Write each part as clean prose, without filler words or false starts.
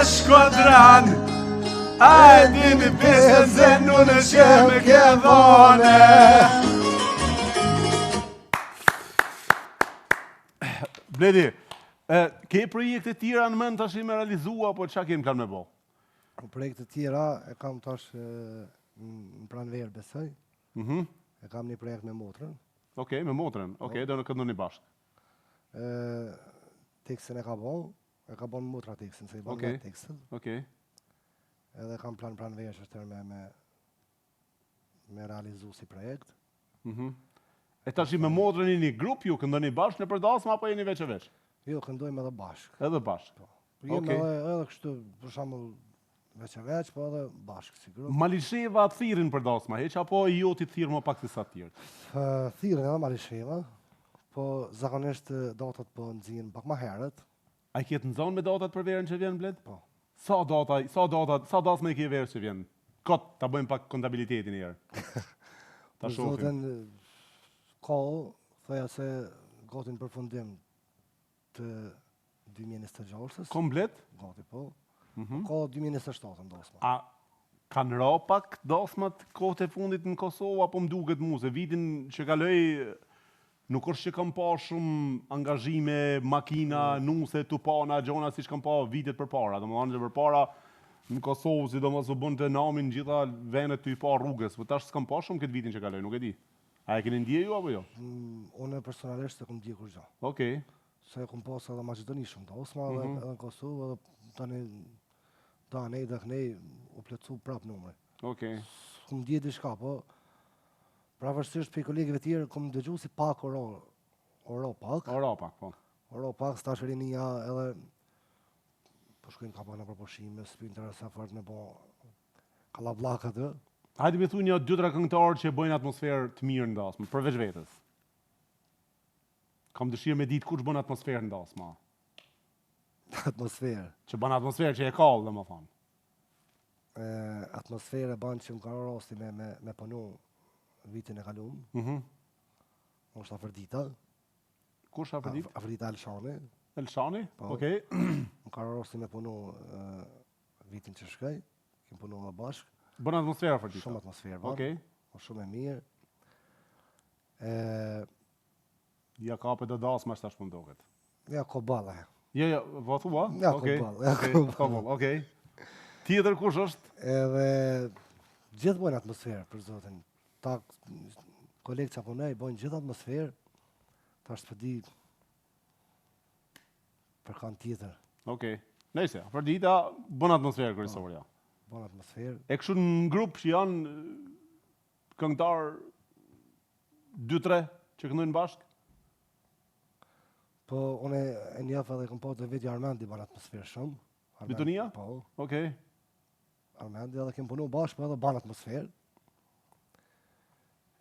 shkodran A e dini pjesën se nune që me ke dhone Bledi, ke projekte tjera në mend tash me realizua, po çka kemi plan me bo? Projekte tjera e kam tash në pranverë besoj. E kam një projekt me motrën. Okej, me motrën. Okej, do në këndoni bashkë. Tekstin e ka bon motra tekstin, se i bon me tekstin. Okej. Edhe kam plan pranverë që është me realizu si projekt. E tash me motrën një grup ju këndoni bashkë në përdasma apo jeni veç e veç? Jo, këndojmë edhe bashkë. Edhe bashkë. Jemi edhe kështu, për shembull veç e veç, po edhe bashkë si grup. Malisheva të thirin përdasma, heq apo i joti të thirë më pak se sa të tjerë? Thirin edhe Malisheva, po zakonisht datat po nxjin pak më herët. A i ketë nxon me datat për verën që vjen Bled? Po. Sa datat me ke verë që vjen? Kot, ta bëjmë pak kontabilitetin e herë. Ta shohim. Kohë, thoja se gotin përfundim të 2026-ës. Komplet? Gati, po. Kohë 2027 ndosma. A kanë ra pak dasmat kohët e fundit në Kosovë, apo më duket mu, se vitin që kaloi nuk është që kam pa shumë angazhime, makina, nuse, tupana, gjona si që kam pa vitet për para. Dhe më dhanë që për para në Kosovë, si do mos u bënd të namin gjitha venet të i pa rrugës, për tash s'kam pa shumë këtë vitin që kaloi, nuk e di. A e keni ndje ju apo jo? Unë personalisht se kom ndje kur gjo. Okej. Se kom pas edhe Maqedoni shumë të osma, edhe në Kosovë, edhe tani nej dhe kënej u plëcu prap numre. Okej. Kom ndje diçka, po pravërsisht për kolegëve tjerë, kom dëgju si pak oro pak. Oro pak, po. Oro pak, stash rinia edhe po shkojnë ka pak në përposhime, s'pi interesa fort me bo kallabllaka të. Hajde me thu një 2-3 këngëtarë që bëjnë atmosferë të mirë në dasmë, përveç vetës. Kam dëshirë me ditë kush bën atmosferë në dasmë. Atmosferë? Që bën atmosferë që e kallë, dhe më thonë. Atmosferë e bën që më ka rasti me punu vitin e kalum. Është Afrodita. Kush Afrodita? Afrodita Elshani. Elshani? Okej. Më ka rasti me punu vitin që shkoj. Kem punu dhe bashkë. Bën atmosferë Afrodita? Shumë atmosferë, bën. Okej. Shumë e mirë. Ja kapet dhe dasma është tash mundohet. Ja, ko balla. Ja, po thua? Ja, ko balla. Okej. Tjetër kush është? Edhe gjithë bojnë atmosferë, për zotin. Ta kolegë që punoj bojnë gjithë atmosferë, ta është përdi për kanë tjetër. Okej. Nëjse, Afrodita bën atmosferë kërësorja. Bën atmosferë. E kështu në grupë që janë këngëtar 2-3 që këndojnë bashkë? Po, une e njëfë edhe kom po të veti Armendi bën atmosferë shumë. Bitonia? Po. Okej. Armendi edhe kem punu bashkë, po edhe bën atmosferë.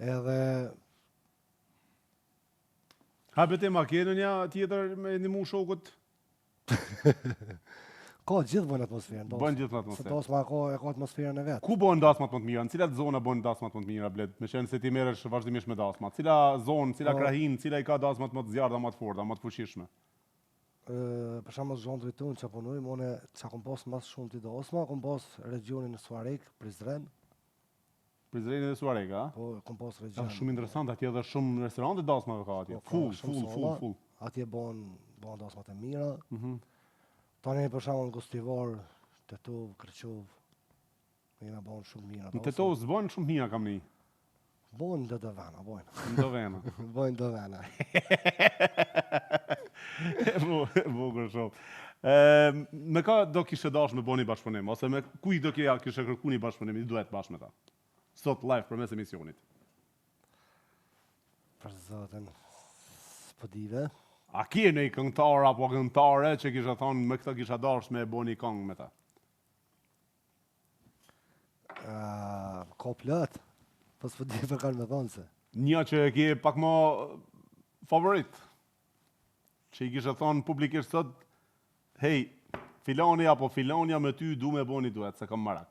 Edhe... Hapet e ma kene një tjetër me një mu shokët? Ka gjithë bën atmosferë. Bën gjithë atmosferë. Se dasma e ka atmosferën e vetë. Ku bën dasmat më të mira? Në cilat zona bën dasmat më të mira, Bled? Me qenë se ti merresh vazhdimisht me dasmat. Cila zonë, cila krahin, cila i ka dasmat më të zjarrta, më të forta, më të fuqishme? Për shembull zonë drejtuar që punojmë, unë çka kom pas më shumë ti dasma, kom pas regionin e Suarek, Prizren. Prizreni dhe Suarek, a? Po, kom pas region. Shumë interesant, atje edhe shumë restorante dasmave ka atje. Full. Atje bën dasmat e mira. Tani për shembull në Gostivar, Tetov, Kërçov, jena bën shumë mira. Në Tetov s'bën shumë mira kam një. Bën do vena, bën. Do vena. Bën do vena. Bukur shumë. Me ka do kishe dash me bëni bashkëpunim, ose me kuj do kishe kërku një bashkëpunim, i duhet bashkë me ta? Sot live për mes emisionit. Për zotin, s'po dive. A kje në i këngëtar apo këngëtare që kisha thonë me këta kisha dash me bo një këngë me ta? Ka plët, po s'po di për kanë me thonë se. Një që e kje pak më favorit, që i kisha thonë publikisht sot, hej, filoni apo filonja me ty du me bo një duet, se kam marak.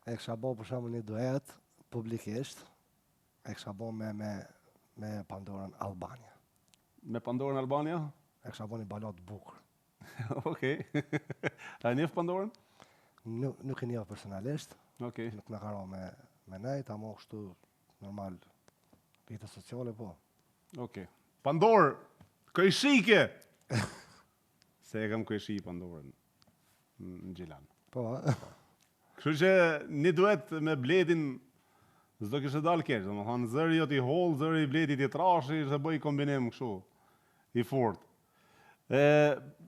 E kësha bo për shumë një duet, publikisht, e kësha bo me Pandorën Albania. Me Pandorën Albania? E kësha bo një balot bukur. Okej. A e njeh Pandorën? Nuk e njeh personalisht. Okej. Nuk na ka rënë me nejt, ama kështu normal rrjete sociale po. Okej. Pandorë, këjshike! Se e kam këjshi Pandorën në Gjilan. Po, Kështu që një duhet me Bledin s'do kishte dalë keq, domethënë zëri jot i holl, zëri i Bledit i trashi, se bëj kombinim kështu i fortë.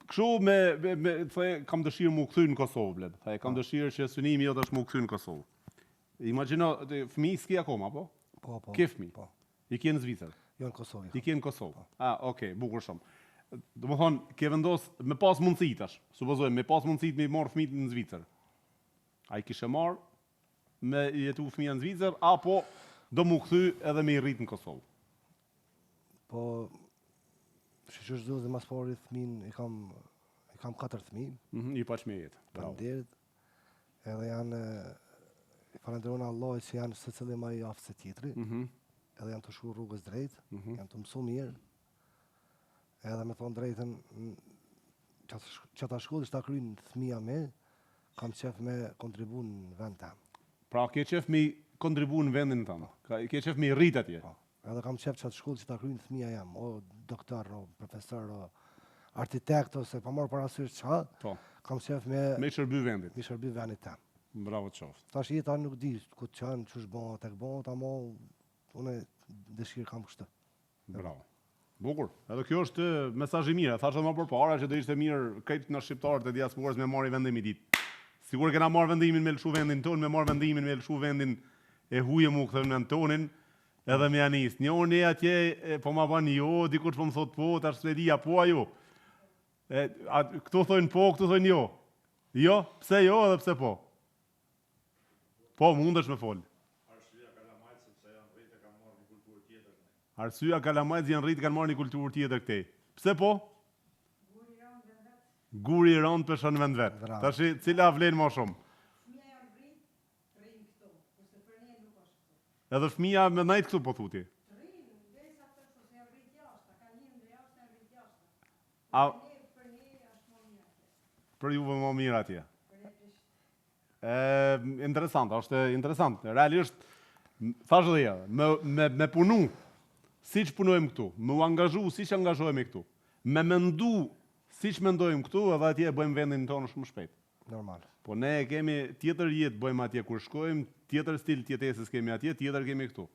Kështu thaj, kam dëshirë mu kthy në Kosovë, Bled. Thaj, kam dëshirë që synimi jot është mu kthy në Kosovë. Imagjino, fëmijë s'ki akoma, po? po. Ke fëmijë? Po. I ke në Zvicër? Jo në Kosovë. I ke në Kosovë? Okej, bukur shumë. Domethënë, ke vendos me pas mundësi tash, supozojmë, me pas mundësi me marr fëmijët në Zvicër. Ai kishe marr me jetu fëmija në Zvicër, apo do mu kthy edhe me i rrit në Kosovë? Po, që çdo dhe mas pari fëmin i kam 4 fëmijë. I pa çmë jetë. Faleminderit. Edhe janë i falenderojnë Allahit që janë secili më i aftë se tjetri. Edhe janë të shku rrugës drejt, janë të mësu mirë. Edhe me thonë drejtën, që ta shkollë që ta kryin fëmija me, kam qef me kontribu në vend tam. Pra, ke qef me kontribu në vendin tëmë? Ke qef me i rrit atje? Po. Edhe kam qef që atë shkollë që ta kryin fëmija jam, o doktor, o profesor, o architekt, ose pa marrë parasysh qa, kam qef me shërby vendit. Me shërby vendit tam. Bravo të qoftë. Tash jeta nuk di ku të qanë, që shbo, tek bo, ama unë dëshirë kam kështë. Bravo. Bukur. Edhe kjo është mesazh i mirë. Thashë më përpara që do ishte mirë këtë në shqiptarët e diasporës me marrë vendim i ditë. Sigur kena marrë vendimin me lëshu vendin tonë, me marrë vendimin me lëshu vendin e huje mu këthëm në tonin, edhe me anis. Njërë atje, po ma ban jo, dikush po më thot po, tash svedia, po ajo. Këtu thojnë po, këtu thojnë jo. Jo, pse jo edhe pse po? Po, mundesh me folë. Arsyeja Kalamajt janë rritë kanë marrë një kulturë tjetër këtej. Pse po? Guri i rënd peshon vend vet. Tash cila vlen më shumë? Fëmia janë rrin këtu, kurse për ne nuk është këtu. Edhe fëmia me najt këtu po thuti. Rrin, derisa të thotë se janë rrit jashtë, kanë një ndër jashtë, janë rrit jashtë. Për ne është më mirë atje. Për juve më mirë atje. Për ne Prishtinë. Interesant, është interesant. Realisht, thashë dhe ja, me punu, si që punojmë këtu, me u angazhu, si që angazhojmë këtu, me mendu, si që mendojmë këtu, edhe atje bëjmë vendin tonë shumë shpejt. Normal. Po ne kemi tjetër jetë bëjmë atje kur shkojmë, tjetër stil tjetesës kemi atje, tjetër kemi këtu.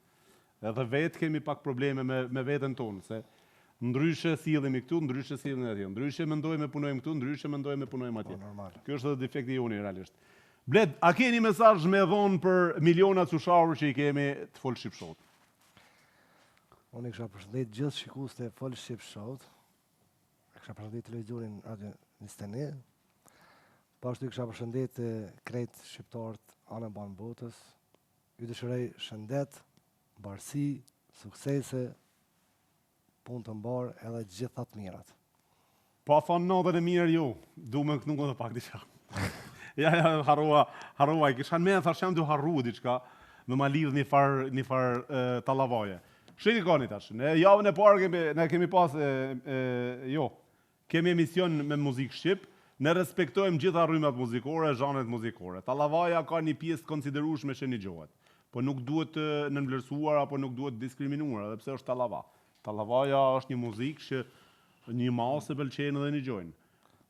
Edhe vetë kemi pak probleme me vetën tonë, se ndryshe sillemi këtu, ndryshe sillemi atje, ndryshe mendojmë punojmë këtu, ndryshe mendojmë punojmë atje. Normal. Kjo është edhe defekti joni realisht. Bled, a keni mesazh me dhonë për milionat susharur që i kemi të folë shqipshot? Unë i kësha përshëndet gjithë shikus të folë shqipshot, e kësha përshëndet televizionin Radio 21, pashtu i kësha përshëndet krejt shqiptarët anë e banë botës, ju dëshirej shëndet, barësi, suksese, punë të mbarë edhe gjithat mirat. Pa thonë natën e mirë ju, du me këtu edhe pak diqa. Ja, harrua, i kishan me në thashem du harru diqka, me ma lidh një far talavaje. Shqiti ka një tash, në javën e parë ne kemi pas, kemi emision me muzikë shqip, ne respektojmë gjitha rrymat muzikore, zhanet muzikore. Talavaja ka një pjesë konsiderueshme që një gjohet, po nuk duhet nënvlerësuar apo nuk duhet diskriminuar, edhe pse është talava. Talavaja është një muzikë që një masë e pëlqen edhe një gjojnë.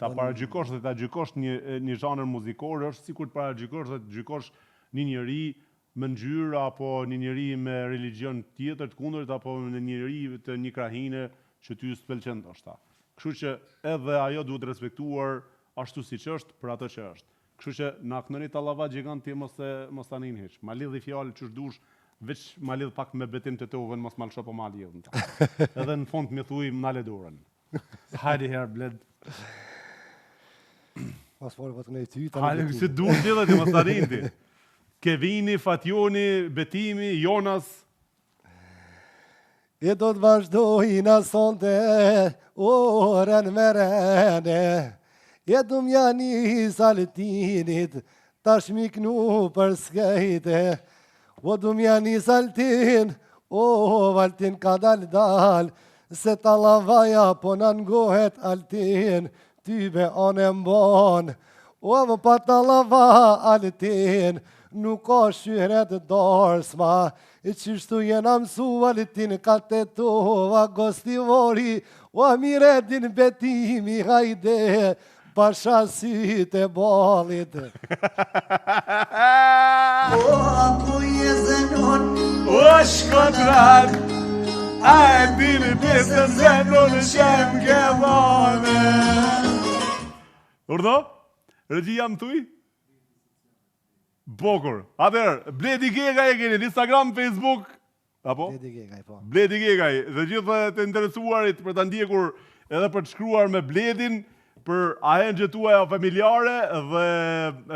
Ta paragjykosh dhe ta gjykosh një zhanër muzikor është sikur të paragjykosh dhe të gjykosh një njeri me ngjyrë apo një njeri me religjion tjetër të kundërt apo një njeri të një krahine që ty s'pëlqen ndoshta. Kështu që edhe ajo duhet respektuar ashtu siç është për atë që është. Kështu që na këndoni tallava gjigant ti mos ta nin hiç. Ma lidhi fjalë çu dush, veç ma lidh pak me betim të tovën, mos ma lësho po ma lidh. Edhe në fund më thuj më nale dorën. Hajde herë Bled. Mas fori po të nej ty, hajde se duhet ti dhe ti mos ta rin ti. Kevini, Fatjoni, Betimi, Jonas. E do të vazhdojnë sonte orën me rene, e du mja një saltinit, tash mi knu për skejte, o du mja një saltin, o valtin ka dal, se talavaja po në ngohet altin, ty me anë mbon, o më pata lava aletin, nuk ka shyhret e darsma, e qështu jena mësu aletin ka të tova gostivori, o mire din betimi hajde, pasha sytë e balit. O ku je zenon, O shkodran, a e dini pjesën zenon shem ke vane. Urdo? Regji jam tuj? Bokur. Atëherë, Bledi Gegaj e keni në Instagram, Facebook, apo? Bledi Gegaj, po. Bledi Gegaj, dhe gjithë të interesuarit për të ndjekur edhe për të shkruar me Bledin, për ahengjet tuaja familjare dhe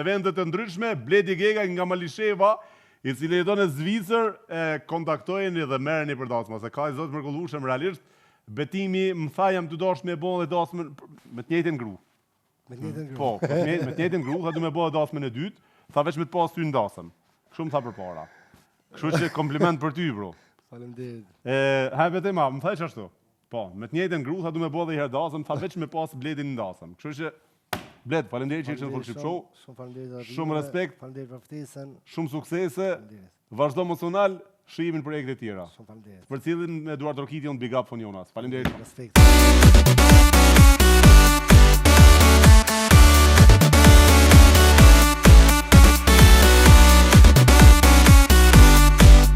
eventet të ndryshme, Bledi Gegaj nga Malisheva, i cili jeton në Zvicër, kontaktojeni dhe merreni për dasma, se ka i zotë mrekullueshëm realisht, betimi më tha jam të dashur me bën dhe dasmën me të njëjtin gru. Me të njëjtin gru. Po, me të njëjtin gru, tha du me bën dasmën e dytë, tha veç me të pas ty në dasëm. Kështu më tha përpara. Kështu që kompliment për ty, bro. Faleminderit. Hajde ma, më thaj ashtu. Po, me të njëjtën gru, tha du me bë dhe i herë dasëm, tha veç me pas Bledin në dasëm. Kështu që Bled, faleminderit që ishe në Full Ship Show. Shumë faleminderit. Shumë respekt. Faleminderit për ftesën. Shumë suksese. Faleminderit. Vazhdo emocional, shihimin projekte tjera. Shumë faleminderit. Për cilin me Eduard Rokition, big up von Jonas. Faleminderit. Respekt.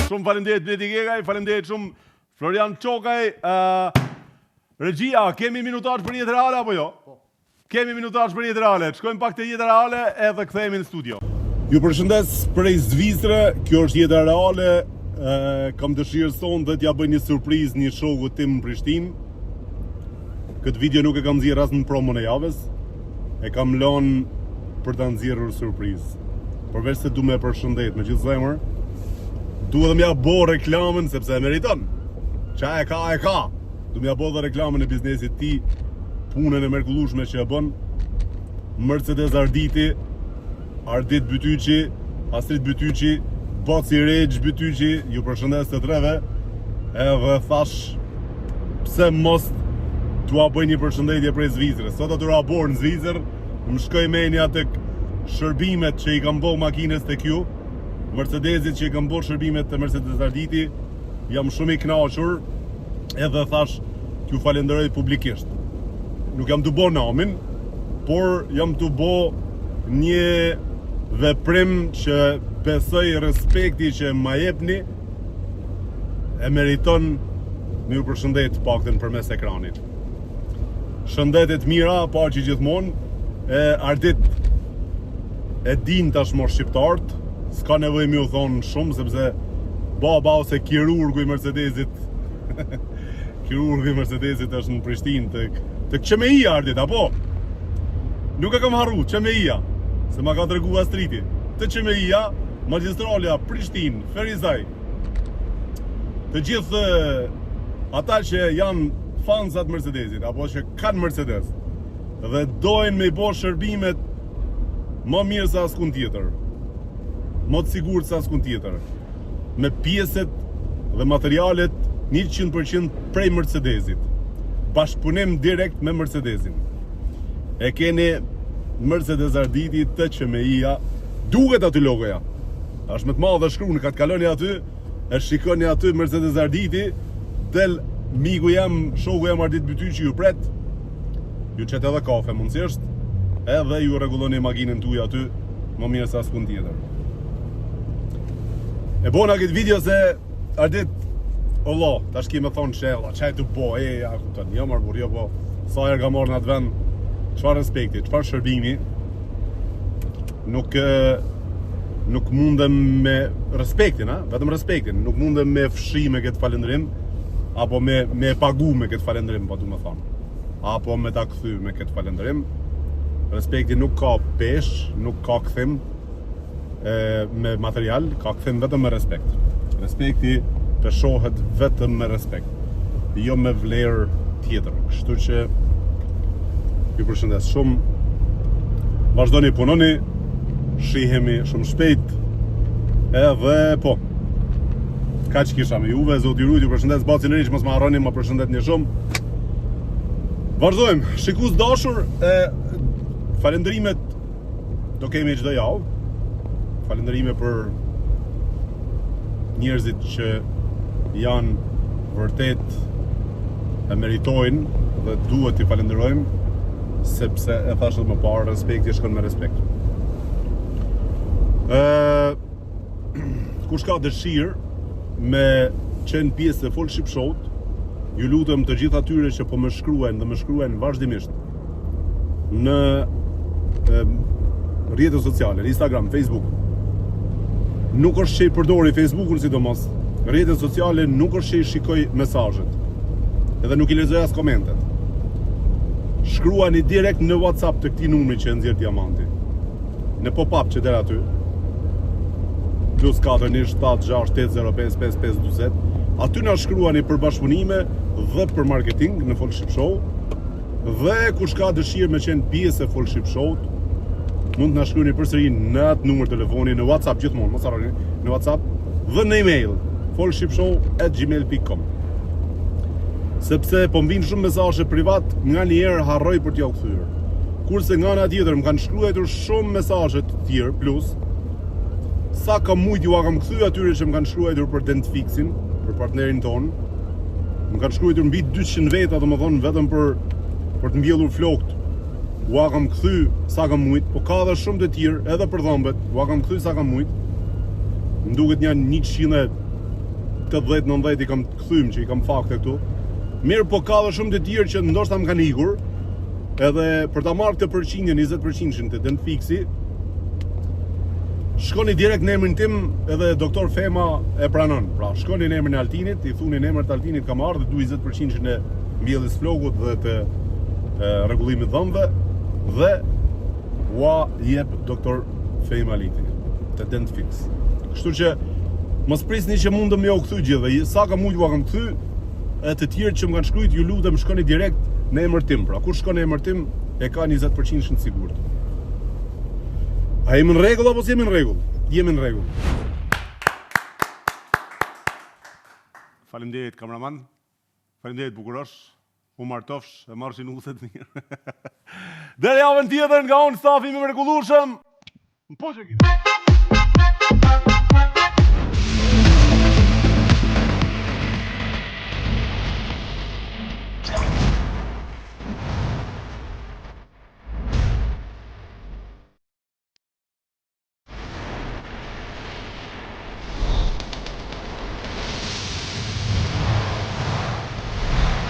Shumë faleminderit Bledi Gegaj, faleminderit shumë Florian Çokaj. Regjia, kemi minutazh për jetë reale apo jo? Kemi minutazh për jetë reale. Shkojmë pak te jeta reale edhe kthehemi në studio. Ju përshëndes prej Zvicrë, kjo është jeta reale. Kam dëshirë sonte t'ja bëj një surprizë një shokut tim në Prishtinë. Këtë video nuk e kam nxjerrë as në promon e javës. E kam lënë për ta nxjerrur surprizë. Përveç se du me përshëndet me gjithë zemër, du edhe m'ja bo reklamën sepse e meriton. Qa e ka. Du m'ja bo dhe reklamën e biznesit ti, punën e mrekullueshme që e bën. Mercedes Arditi, Ardit Bytyqi, Astrid Bytyqi, Boci Regj Bytyqi, ju përshëndes të treve. Edhe thash, pse mos t'ua bëj një përshëndetje prej Zvicrës. Sot aty rabor në Zvicër, më shkoj menja tek shërbimet që i kam bo makines të kjo, Mercedesit që i kam bo shërbimet të Mercedes Arditi, jam shumë i kënaqur, edhe thash, t'ju falenderoj publikisht. Nuk jam të bo namin, por jam të bo një veprim që besoj respekti që ma jepni, e meriton me ju përshëndet paktën përmes ekranit. Shëndetet mira, pa që gjithmonë, Ardit e din tashmë shqiptarët, s'ka nevojë më u thonë shumë, sepse baba ose kirurgu i Mercedesit, kirurgu i Mercedesit është në Prishtinë, të QMI-a Ardit, apo? Nuk e kam harru, QMI-a, se ma ka tregu Astriti. Të QMI-a, Magjistralja, Prishtinë, Ferizaj. Të gjithë ata që janë fansat Mercedesit, apo që kanë Mercedes, dhe dojnë me i bo shërbimet më mirë se askund tjetër, më të sigurt se askund tjetër, me pjeset dhe materialet 100% prej Mercedesit, bashkëpunim direkt me Mercedesin. E keni Mercedes Arditi të QMI-a, duket aty logoja, është më të madhe shkruan, ka të kaloni aty, e shikoni aty Mercedes Arditi, del miku jam, shoku jam Ardit Bytyqi ju pret, ju qet edhe kafe mundësisht, edhe ju rregulloni makinën tuaj aty më mirë se askund tjetër. E bona këtë video se Ardit, Allah, tash ki me thonë shella, qaj të bo, ja kupton, jo marr burr, jo po, sa herë ka marrë në atë vend, çfarë respekti, çfarë shërbimi, nuk mundem me respektin, vetëm respektin, nuk mundem me fshi me këtë falendrim, apo me pagu me këtë falendrim, po du me thonë, apo me ta kthy me këtë falendrim. Respekti nuk ka pesh, nuk ka kthim me material, ka kthim vetëm me respekt. Respekti peshohet vetëm me respekt, jo me vlerë tjetër. Kështu që ju përshëndes shumë, vazhdoni punoni, shihemi shumë shpejt, edhe po, ka që kisha me juve, zoti rujt, ju përshëndes, Boci Regj, mos më harroni, më përshëndet një shumë. Vazhdojmë. Shikues dashur, falendrimet do kemi çdo javë. Falendrime për njerëzit që janë vërtet e meritojnë dhe duhet t'i falenderojmë, sepse e thashë më parë, respekti shkon me respekt. Kush ka dëshirë me qenë pjesë e Folk Ship Show-t, ju lutem të gjithë atyre që po më shkruajnë dhe më shkruajnë vazhdimisht në rrjetet sociale, në Instagram, Facebook. Nuk është që i përdori Facebookun sidomos. Në rrjetet sociale nuk është që i shikoj mesazhet. Edhe nuk i lexoj as komentet. Shkruani direkt në WhatsApp të këtij numri që nxjerr Diamanti. Në pop-up që der aty. +4 768055520. Aty na shkruani për bashkëpunime dhe për marketing në Folk Ship Show. Dhe kush ka dëshirë me qenë pjesë e Folk Ship Show, mund të na shkruani përsëri në atë numër telefoni, në WhatsApp gjithmonë, mos harroni, në WhatsApp dhe në email folkshipshow@gmail.com. Sepse po mbin shumë mesazhe privat, nga njëherë harroj për t'ja u kthyer. Kurse nga ana tjetër më kanë shkruar shumë mesazhe të tjerë, plus sa kam mujt ju kam kthyer atyre që më kanë shkruar për dent fixin, për partnerin ton. Më kanë shkruar mbi 200 veta, domethënë vetëm për të mbjellur flokt. Ua kam kthy sa kam mujt, po ka edhe shumë të tjerë, edhe për dhëmbët, ua kam kthy sa kam mujt. Më duket janë 180-90 i kam kthym që i kam fakte këtu. Mirë, po ka edhe shumë të tjerë që ndoshta më kanë ikur. Edhe për ta marrë këtë përqindje 20% të dent fixi, shkoni direkt në emrin tim, edhe doktor Fema e pranon. Pra, shkoni në emrin e Altinit, i thuni në emrin e Altinit kam ardhur dhe du 20% në mbjelljes flokut dhe të rregullimit dhëmbëve dhe ua jep doktor Fema Aliti të dent fix. Kështu që mos prisni që mundëm jo kthy gjithë dhe sa ka mujt ua kam kthy, e të tjerë që më kanë shkruajt ju lutem shkoni direkt në emër tim. Pra, kur shkon në emër tim e ka 20% të sigurt. A jemi në rregull apo s'jemi në rregull? Jemi në rregull. Faleminderit kameraman. Faleminderit bukurosh. U martofsh, e marrëshin uset mirë. Deri javën tjetër nga unë stafi më mrekullueshëm. Po që